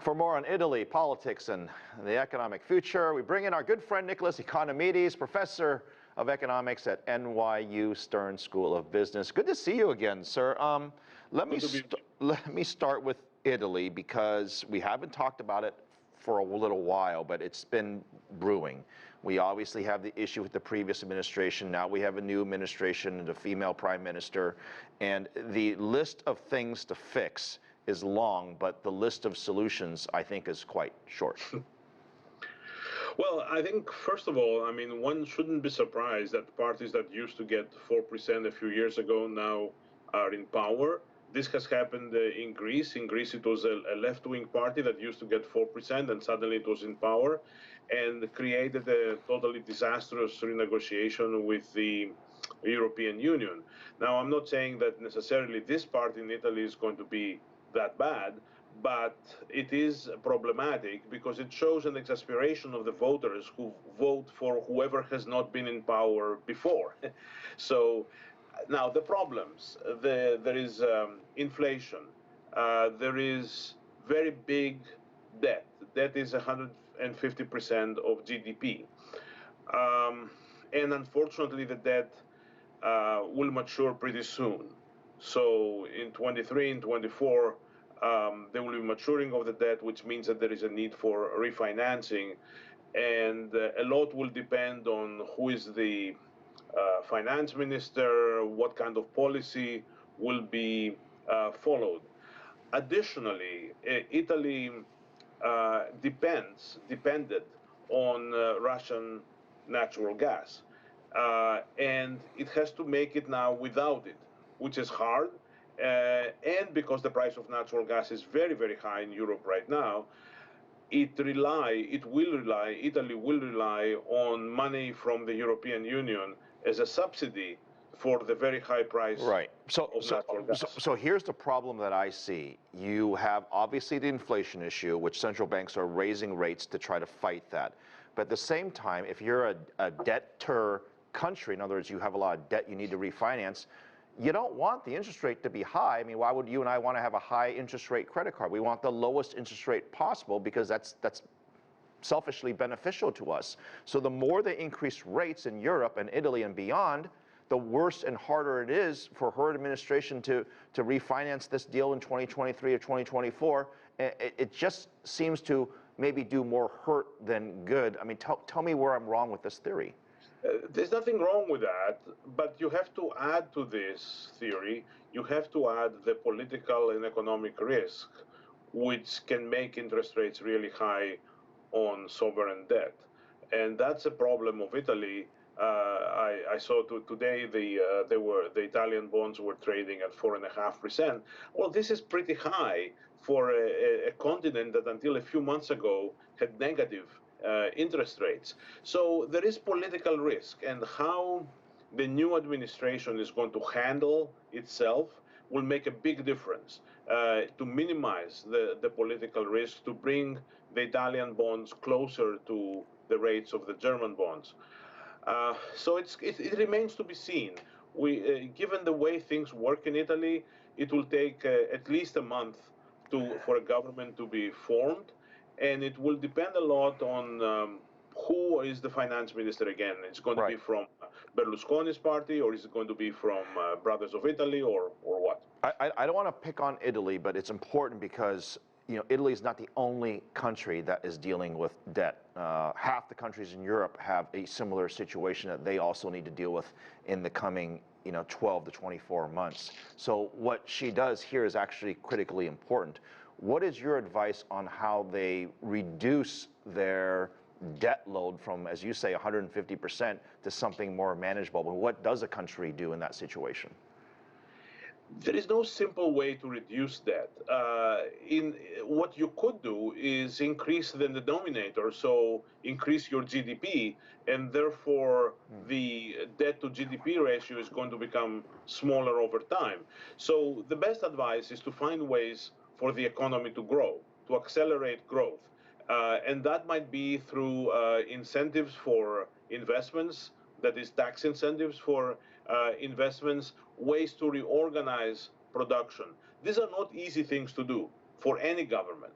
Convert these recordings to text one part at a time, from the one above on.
For more on Italy, politics, and the economic future, we bring in our good friend Nicholas Economides, professor of economics at NYU Stern School of Business. Good to see you again, sir. Let me start with Italy, because we haven't talked about it for a little while, but it's been brewing. We obviously have the issue with the previous administration. Now we have a new administration and a female prime minister, and the list of things to fix is long, but the list of solutions, I think, is quite short. Well, I think, first of all, I mean, one shouldn't be surprised that parties that used to get 4% a few years ago now are in power. This has happened in Greece. In Greece, it was a left-wing party that used to get 4%, and suddenly it was in power, and created a totally disastrous renegotiation with the European Union. Now, I'm not saying that necessarily this party in Italy is going to be that bad, but it is problematic because it shows an exasperation of the voters who vote for whoever has not been in power before. So now the problems, there is inflation, there is very big debt. Debt is 150% of GDP. And unfortunately, the debt will mature pretty soon. So in 23 and 24, there will be maturing of the debt, which means that there is a need for refinancing. And a lot will depend on who is the finance minister, what kind of policy will be followed. Additionally, Italy depended on Russian natural gas. And it has to make it now without it, which is hard. And because the price of natural gas is very, very high in Europe right now, Italy will rely on money from the European Union as a subsidy for the very high price of natural gas. So here's the problem that I see. You have obviously the inflation issue, which central banks are raising rates to try to fight that. But at the same time, if you're a debtor country, in other words, you have a lot of debt you need to refinance, you don't want the interest rate to be high. I mean, why would you and I want to have a high interest rate credit card? We want the lowest interest rate possible because that's selfishly beneficial to us. So the more they increase rates in Europe and Italy and beyond, the worse and harder it is for her administration to refinance this deal in 2023 or 2024. It just seems to maybe do more hurt than good. I mean, tell me where I'm wrong with this theory. There's nothing wrong with that, but you have to add to this theory, you have to add the political and economic risk, which can make interest rates really high on sovereign debt. And that's a problem of Italy. I saw today the Italian bonds were trading at 4.5%. Well, this is pretty high for a continent that until a few months ago had negative interest rates. So there is political risk, and how the new administration is going to handle itself will make a big difference to minimize the political risk, to bring the Italian bonds closer to the rates of the German bonds. So it remains to be seen. Given the way things work in Italy, it will take at least a month for a government to be formed. And it will depend a lot on who is the finance minister again. It's going to be from Berlusconi's party, or is it going to be from Brothers of Italy, or what? I don't want to pick on Italy, but it's important because Italy is not the only country that is dealing with debt. Half the countries in Europe have a similar situation that they also need to deal with in the coming 12 to 24 months. So what she does here is actually critically important. What is your advice on how they reduce their debt load from, as you say, 150% to something more manageable? But what does a country do in that situation? There is no simple way to reduce debt. What you could do is increase the denominator, so increase your GDP, and therefore the debt to GDP ratio is going to become smaller over time. So the best advice is to find ways for the economy to grow, to accelerate growth. And that might be through incentives for investments, that is tax incentives for investments, ways to reorganize production. These are not easy things to do for any government.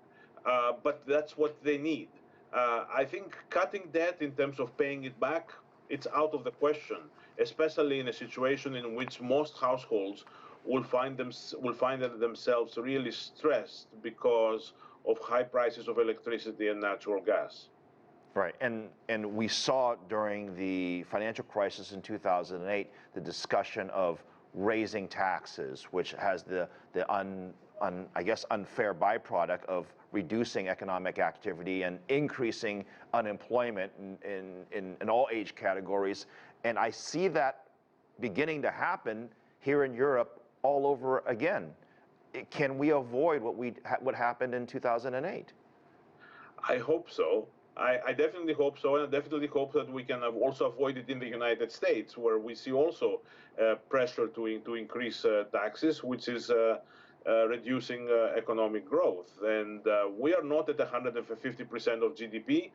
but that's what they need. I think cutting debt in terms of paying it back, it's out of the question, especially in a situation in which most households will find themselves really stressed because of high prices of electricity and natural gas. Right, and we saw during the financial crisis in 2008 the discussion of raising taxes, which has I guess unfair byproduct of reducing economic activity and increasing unemployment in all age categories. And I see that beginning to happen here in Europe all over again. Can we avoid what happened in 2008? I hope so. I definitely hope so, and I definitely hope that we can also avoid it in the United States, where we see also pressure to increase taxes, which is reducing economic growth. And we are not at 150% of GDP,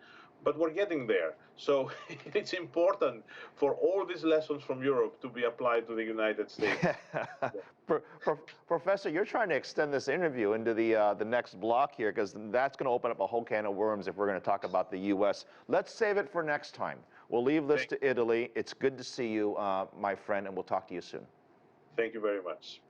but we're getting there. So it's important for all these lessons from Europe to be applied to the United States. Professor, you're trying to extend this interview into the next block here, because that's going to open up a whole can of worms if we're going to talk about the U.S. Let's save it for next time. We'll leave this to Italy. It's good to see you, my friend, and we'll talk to you soon. Thank you very much.